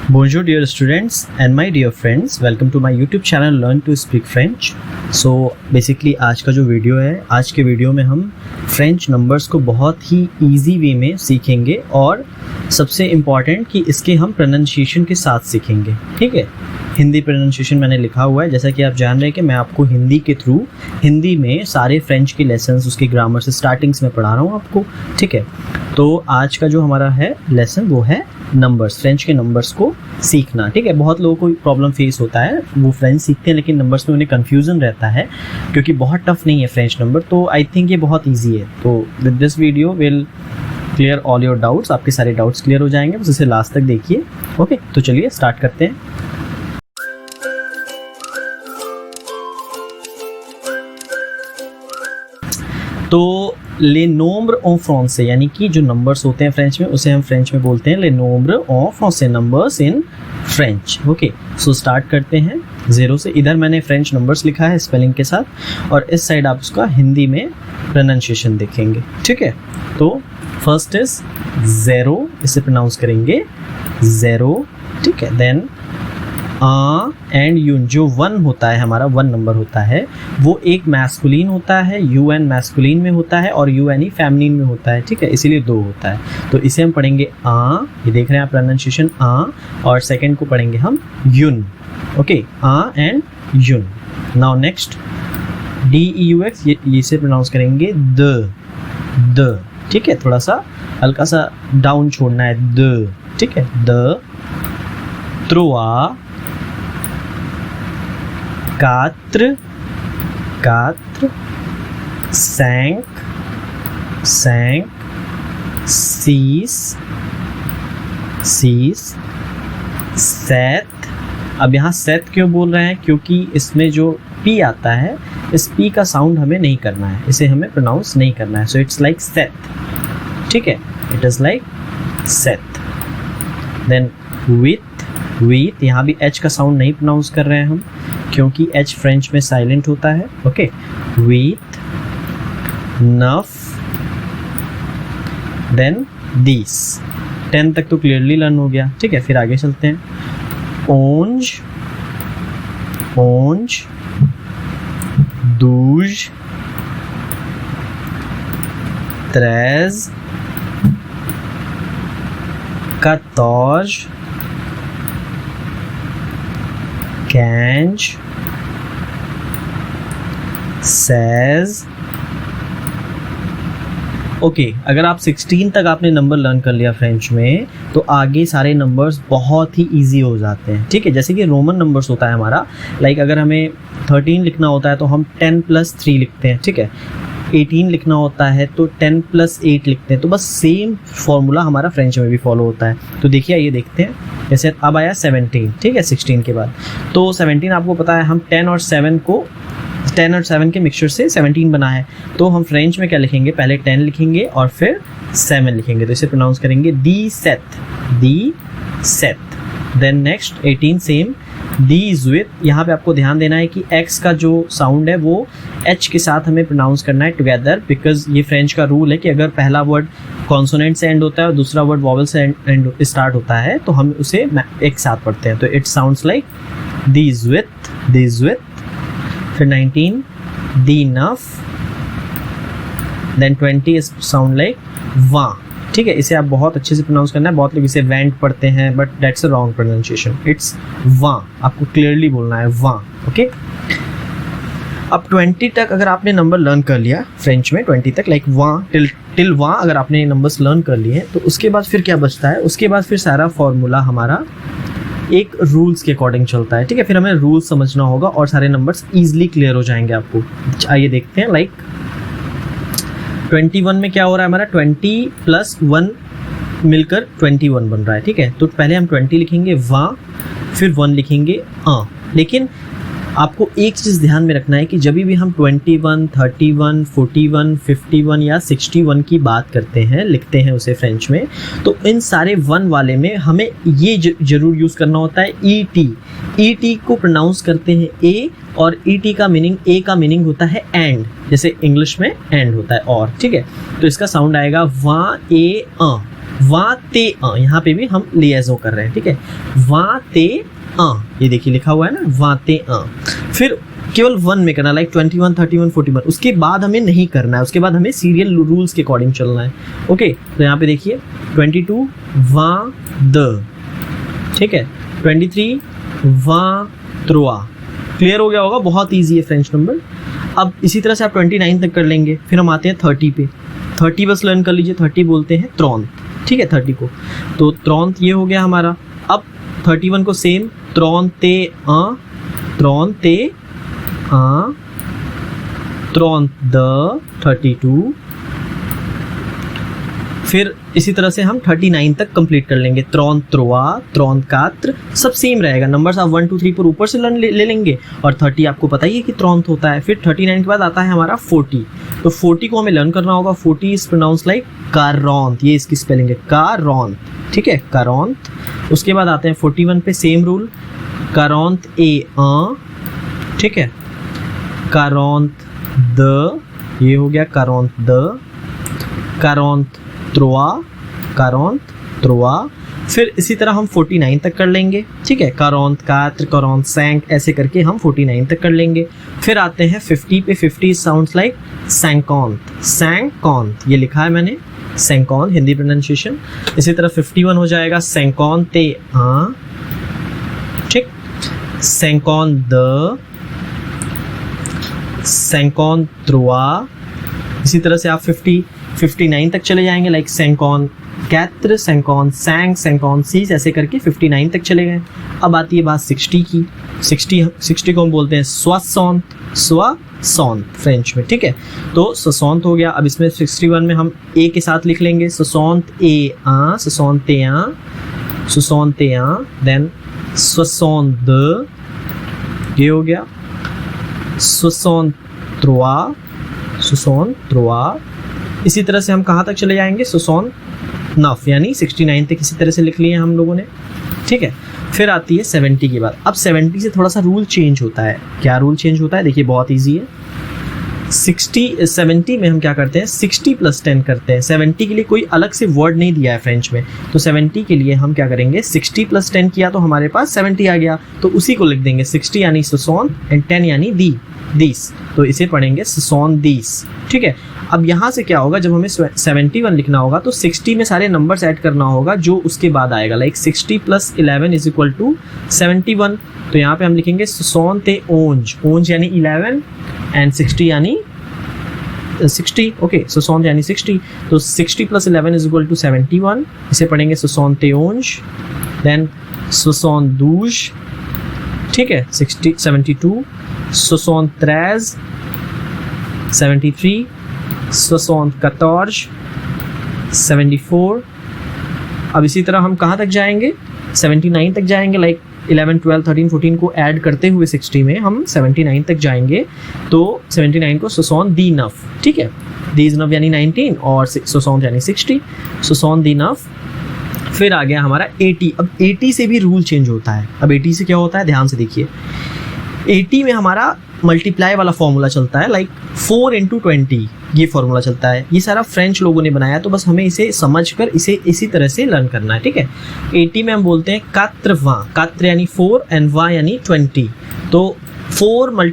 Bonjour dear students and my dear friends, welcome to my YouTube channel Learn to Speak French. So basically आज का जो video है, आज के video में हम फ्रेंच नंबर्स को बहुत ही इजी वे में सीखेंगे और सबसे इम्पॉर्टेंट कि इसके हम प्रोनाउंसिएशन के साथ सीखेंगे। ठीक है, हिंदी प्रोनाउंसिएशन मैंने लिखा हुआ है, जैसा कि आप जान रहे हैं कि मैं आपको हिंदी के थ्रू हिंदी में सारे फ्रेंच के लेसन्स उसके ग्रामर से स्टार्टिंग्स में पढ़ा रहा हूँ आपको। ठीक है, तो आज का जो हमारा है लेसन वो है नंबर्स, फ्रेंच के नंबर्स को सीखना। ठीक है, बहुत लोगों को प्रॉब्लम फेस होता है, वो फ्रेंच सीखते हैं लेकिन नंबर्स में उन्हें कन्फ्यूज़न रहता है क्योंकि बहुत टफ नहीं है फ्रेंच नंबर। तो आई थिंक ये बहुत ईजी है। तो with this video will clear all your doubts, आपके सारे डाउट्स क्लियर हो जाएंगे, बस इसे लास्ट तक देखिए। ओके, तो चलिए स्टार्ट करते हैं। तो ले नोम्ब्र ऑन फ्रांसे यानी कि जो नंबर्स होते हैं फ्रेंच में उसे हम फ्रेंच में बोलते हैं ले नोम्ब्र ऑन फ्रांसे, numbers in French. Okay, so start करते हैं 0 से। इधर मैंने फ्रेंच नंबर्स लिखा है स्पेलिंग के साथ और इस साइड आप उसका हिंदी में प्रोनाउंसिएशन देखेंगे। ठीक है, तो फर्स्ट इज 0, इसे प्रोनाउंस करेंगे 0। ठीक है, देन एंड यून, जो 1 होता है हमारा 1 नंबर होता है वो एक मैस्कुलिन होता है, यूएन मैस्कुलिन में होता है और यूएनई फेमिनिन में होता है। ठीक है, इसीलिए 2 होता है। तो इसे हम पढ़ेंगे ये देख रहे हैं आप प्रोनाउंसिएशन और सेकंड को पढ़ेंगे हम यून। ओके, एंड यून। नाउ नेक्स्ट DEUX, ये इसे प्रोनाउंस करेंगे द। ठीक है, थोड़ा सा हल्का सा डाउन छोड़ना है द। ठीक है, द। त्रोआ, 4, 5, 6, 7। अब यहाँ 7 क्यों बोल रहे हैं? क्योंकि इसमें जो P आता है, इस P का साउंड हमें नहीं करना है, इसे हमें प्रोनाउंस नहीं करना है। So it's like seth. ठीक है, it is like seth. Then with, यहाँ भी H का साउंड नहीं प्रोनाउंस कर रहे हैं हम क्योंकि H फ्रेंच में साइलेंट होता है। Okay, with, enough, then this. 10 तक तो क्लियरली लर्न हो गया। ठीक है, फिर आगे चलते हैं। ओंज, 12, 13, 14, 15, 16। ओके, अगर आप 16 तक आपने नंबर लर्न कर लिया फ्रेंच में तो आगे सारे नंबर्स बहुत ही इजी हो जाते हैं। ठीक है, जैसे कि रोमन नंबर्स होता है हमारा, लाइक अगर हमें 13 लिखना होता है तो हम 10 + 3 लिखते हैं। ठीक है, 18 लिखना होता है तो 10 + 8 लिखते हैं। तो बस सेम फॉर्मूला हमारा फ्रेंच में भी फॉलो होता है। तो देखिए, ये देखते हैं। जैसे अब आया 17। ठीक है, 16 के बाद तो 17 आपको पता है हम 10 और 7 के मिक्सचर से 17 बना है। तो हम फ्रेंच में क्या लिखेंगे? पहले 10 लिखेंगे और फिर 7 लिखेंगे। तो इसे प्रोनाउंस करेंगे दी सेथ। देन नेक्स्ट 18 सेम, दी जुइथ। यहाँ पे आपको ध्यान देना है कि X का जो साउंड है वो H के साथ हमें प्रोनाउंस करना है टुगेदर, बिकॉज ये फ्रेंच का रूल है कि अगर पहला वर्ड कॉन्सोनेंट से एंड होता है और दूसरा वर्ड वॉवल से एंड स्टार्ट होता है तो हम उसे एक साथ पढ़ते हैं। तो इट साउंड्स लाइक दी जुइथ। फिर 19, दी नफ। देन 20 साउंड लाइक वा। ठीक है, इसे आप बहुत अच्छे से प्रोनाउंस करना है। बहुत लोग इसे वेंट पढ़ते हैं but that's a wrong pronunciation, it's वा। आपको क्लियरली बोलना है वा। ओके, अब 20 तक अगर आपने नंबर लर्न कर लिया फ्रेंच में, 20 तक लाइक वा टिल वा अगर आपने नंबर्स लर्न कर लिए तो उसके बाद फिर क्या बचता है? उसके बाद फिर सारा फॉर्मूला हमारा एक रूल्स के अकॉर्डिंग चलता है। ठीक है, फिर हमें रूल्स समझना होगा और सारे नंबर्स ईजिली क्लियर हो जाएंगे आपको। आइए देखते हैं। लाइक 21 में क्या हो रहा है हमारा? 20 + 1 मिलकर 21 बन रहा है। ठीक है, तो पहले हम 20 लिखेंगे वा, फिर 1 लिखेंगे लेकिन आपको एक चीज़ ध्यान में रखना है कि जब भी हम 21, 31, 41, 51 या 61 की बात करते हैं, लिखते हैं उसे फ्रेंच में, तो इन सारे 1 वाले में हमें ये जरूर यूज़ करना होता है ET को प्रोनाउंस करते हैं ए, और ET का मीनिंग, ए का मीनिंग होता है एंड, जैसे इंग्लिश में एंड होता है और। ठीक है, तो इसका साउंड आएगा वा ए वा ते अ, यहाँ पे भी हम लिएजो कर रहे हैं, ठीक है। वा ते अ, ये देखिए लिखा हुआ है ना, वा ते अ। फिर केवल 1 में करना, लाइक 21, 31, 41। उसके बाद हमें नहीं करना है, उसके बाद हमें सीरियल रूल्स के अकॉर्डिंग चलना है। ओके, तो यहाँ पे देखिए 22 वा द, ठीक है। 23 वा त्रोआ। क्लियर हो गया होगा, बहुत ईजी है फ्रेंच नंबर। अब इसी तरह से आप 29 तक कर लेंगे। फिर हम आते हैं 30 पे। 30 बस लर्न कर लीजिए, 30 बोलते हैं त्रोंत, ठीक है। 30 को तो त्रोंत ये हो गया हमारा। अब 31 को सेम, त्रोंते अ, त्रोंते अ, त्रोंत द, 32। फिर इसी तरह से हम 39 तक कंप्लीट कर लेंगे। त्रोंत त्रोआ, त्रोंत कात्र, सब सेम रहेगा। नंबर्स आप 1 2 3 पर ऊपर से ले लेंगे, और 30 आपको पता ही है कि त्रोंत होता है। फिर 39 के बाद आता है हमारा 40। तो 40 को हमें लर्न करना होगा। 40 इज प्रोनाउंस लाइक कारोंत, ये इसकी स्पेलिंग है कारोंत, ठीक है, कारोंत। उसके बाद आते हैं 41 पे, सेम रूल, कारोंत ए अ, ठीक है, कारोंत द, ये हो गया कारोंत द, कारोंत त्रोआ, कारोंत त्रोआ। फिर इसी तरह हम 49 तक कर लेंगे, ठीक है। कारोंत कात्र, कारोंत सैंक, ऐसे करके हम 49 तक कर लेंगे। फिर आते हैं 50 पे। 50 साउंड्स लाइक सैंकौंत, सैंकौंत, ये लिखा है मैंने, सैंकौंत हिंदी प्रोनाउंसिएशन। इसी तरह 51 हो जाएगा सैंकौंते आ, ठीक, सैंकौंत द, सैंकौंत त्रोआ। इसी तरह से आप 59 तक चले जाएंगे, लाइक सैंकौन कैत्र, सैंकौन सैंक, सैंकौन सीज, ऐसे करके 59 तक चले गए। अब आती है बात 60 की। 60 को हम बोलते हैं स्वसौंत, स्वसौंत फ्रेंच में, ठीक है। तो ससौंत हो गया। अब इसमें 61 में हम ए के साथ लिख लेंगे, ससौंत ए आ, ससौंत ए आ, ससौंत ए आ, देन स्वसौंत द, ये हो गया, स्वसौंत त्रोआ, स्वसौंत त्रोआ। इसी तरह से हम कहाँ तक चले जाएंगे, सुसौन नफ, यानी 69 तक इसी तरह से लिख लिए हम लोगों ने, ठीक है। फिर आती है 70 के बाद। अब 70 से थोड़ा सा रूल चेंज होता है। क्या रूल चेंज होता है, देखिए बहुत इजी है। 70 में हम क्या करते हैं, 60 + 10 करते हैं। 70 के लिए कोई अलग से वर्ड नहीं दिया है फ्रेंच में, तो 70 के लिए हम क्या करेंगे, 60 + 10 किया तो हमारे पास 70 आ गया, तो उसी को लिख देंगे। 60 यानी सुसौन एंड 10 यानी दीस, तो इसे पढ़ेंगे सुसौन दीस, ठीक है। अब यहाँ से क्या होगा, जब हमें 71 लिखना होगा तो 60 में सारे नंबर्स ऐड करना होगा जो उसके बाद आएगा, लाइक 60 + 11 = 71। तो यहाँ पे हम लिखेंगे सुसौन ते ओंज, ओंज यानी 11 एंड 60 यानी 60, ओके, सुसौन यानी 60। तो 60 + 11 = 71, इसे पढ़ेंगे सुसौन ते ओंज, देन सुसौन दूज, ठीक है, 72, सुसौन 13, 73, 74, 74। अब इसी तरह हम कहाँ तक जाएंगे, 79 तक जाएंगे, लाइक 11, 12, 13, 14 को ऐड करते हुए 60 में हम 79 तक जाएंगे। तो 79 को सुसौन दी नफ, ठीक है, दीज नफ यानी 19 और सुसौन यानी 60, सुसौन दी नफ। फिर आ गया हमारा 80। अब 80 से भी रूल चेंज होता है। अब 80 से क्या होता है, ध्यान से देखिए। 80 में हमारा मल्टीप्लाई वाला फॉर्मूला चलता है, लाइक 4 × 20, ये फॉर्मूला चलता है। ये सारा फ्रेंच लोगों ने बनाया, तो बस हमें इसे समझकर इसे इसी तरह से लर्न करना है, ठीक है। 80 में हम बोलते हैं कात्रवा, कात्र यानी 4 एंड वा यानी 20। तो 4 ×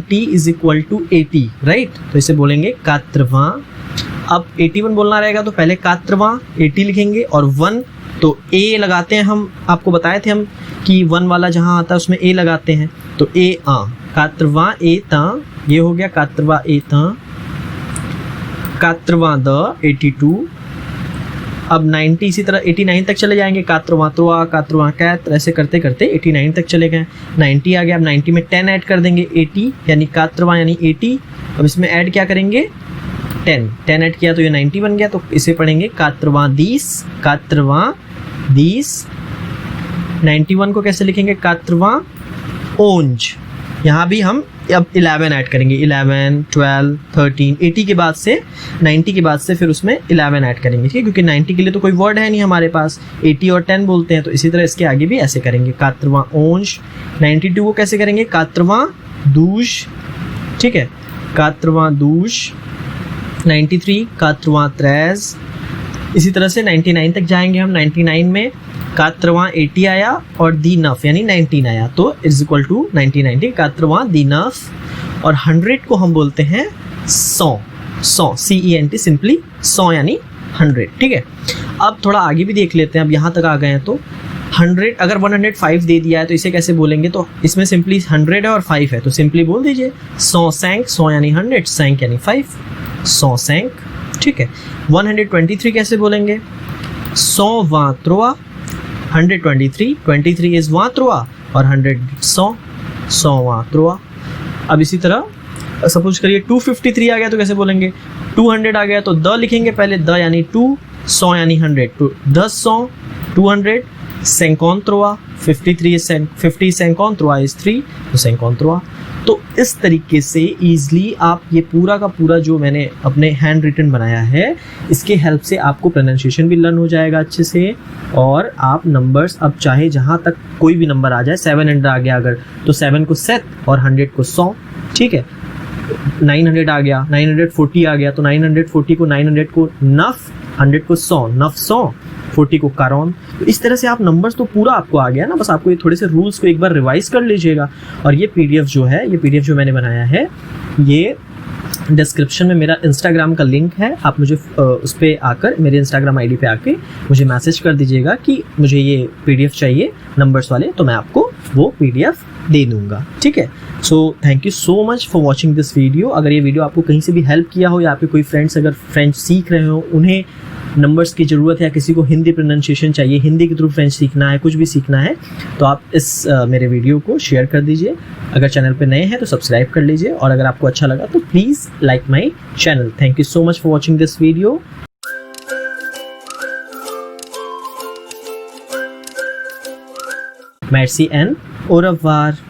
20 = 80, राइट। तो इसे बोलेंगे कात्रवा। अब 81 बोलना रहेगा, तो पहले कात्रवा 80 लिखेंगे, और 1 तो ए लगाते हैं हम, आपको बताए थे हम कि 1 वाला जहाँ आता है उसमें ए लगाते हैं, तो ए आ, कात्रवा ए ता, ये हो गया कात्रवा ए ता, कात्रवा द 82। अब 90 इसी तरह 89 तक चले जाएंगे, कात्रवा त्रोआ, कात्रवा कैत्र, ऐसे करते करते 89 तक चले गए। 90 आ गया। अब 90 में 10 ऐड कर देंगे, 80 यानी कात्रवा यानी 80। अब इसमें ऐड क्या करेंगे, 10 ऐड किया तो ये 90 बन गया, तो इसे पढ़ेंगे कात्रवा दीस, कात्रवा दीस। 91 को कैसे लिखेंगे, कात्रवा ओंज। यहाँ भी हम अब 11 ऐड करेंगे, 11, 12, 13, 80 के बाद से 90 के बाद से फिर उसमें 11 ऐड करेंगे, ठीक है, क्योंकि 90 के लिए तो कोई वर्ड है नहीं हमारे पास, 80 और 10 बोलते हैं, तो इसी तरह इसके आगे भी ऐसे करेंगे, कात्रवा ओंज। 92 को कैसे करेंगे, कात्रवा दूज, ठीक है, कात्रवा दूज। 93 कात्रवा 13, इसी तरह से 99 तक जाएंगे हम। 99 में 80 आया और दी नफ यानी 19 आया, तो is equal to 1990 80 the enough. और 100 को हम बोलते हैं 100, CENT सिंपली 100 यानी 100, ठीक है। अब थोड़ा आगे भी देख लेते हैं, अब यहाँ तक आ गए हैं तो 100 अगर 105 दे दिया है तो इसे कैसे बोलेंगे, तो इसमें सिंपली 100 है और 5 है तो सिंपली बोल दीजिए 100 सैंक, 100 यानी 100, सैंक यानी 5, 100 सैंक, ठीक है। 123 कैसे बोलेंगे, 100 वात्रोआ, 123, 23 इज वात्रोआ और 100 100 वात्रोआ। अब इसी तरह सपोज करिए 253 आ गया तो कैसे बोलेंगे, 200 आ गया तो द लिखेंगे पहले, द यानी 2, 100 यानी 100, तो 10 100 200, 53 53 is 50, 53 is 3 तो 53। तो इस तरीके से ईजिली आप ये पूरा का पूरा जो मैंने अपने हैंड रिटन बनाया है इसके हेल्प से आपको प्रोनाउंसिएशन भी लर्न हो जाएगा अच्छे से, और आप नंबर्स अब चाहे जहाँ तक कोई भी नंबर आ जाए, 700 आ गया अगर तो 7 को 7 और 100 को 100, ठीक है। 900 आ गया, 940 आ गया तो 940 को 900 को नफ, 100 को 100, नफ 100, 40 को कारोन। तो इस तरह से आप नंबर्स तो पूरा आपको आ गया ना, बस आपको ये थोड़े से रूल्स को एक बार रिवाइज कर लीजिएगा। और ये पीडीएफ जो है, ये पीडीएफ जो मैंने बनाया है, ये डिस्क्रिप्शन में मेरा इंस्टाग्राम का लिंक है, आप मुझे उस पर आकर मेरे इंस्टाग्राम आईडी पे आके मुझे मैसेज कर दीजिएगा कि मुझे ये पीडीएफ चाहिए नंबर्स वाले, तो मैं आपको वो पीडीएफ दे दूंगा, ठीक है। So thank you so much for watching this video. अगर ये वीडियो आपको कहीं से भी हेल्प किया हो, या आपके कोई फ्रेंड्स अगर फ्रेंच सीख रहे हो, उन्हें नंबर्स की ज़रूरत है, या किसी को हिंदी प्रोनाउंसिएशन चाहिए, हिंदी के थ्रू फ्रेंच सीखना है, कुछ भी सीखना है, तो आप इस मेरे वीडियो को शेयर कर दीजिए। अगर चैनल पे नए हैं तो सब्सक्राइब कर लीजिए, और अगर आपको अच्छा लगा तो please like my channel. Thank you so much for watching this video. Merci and au revoir.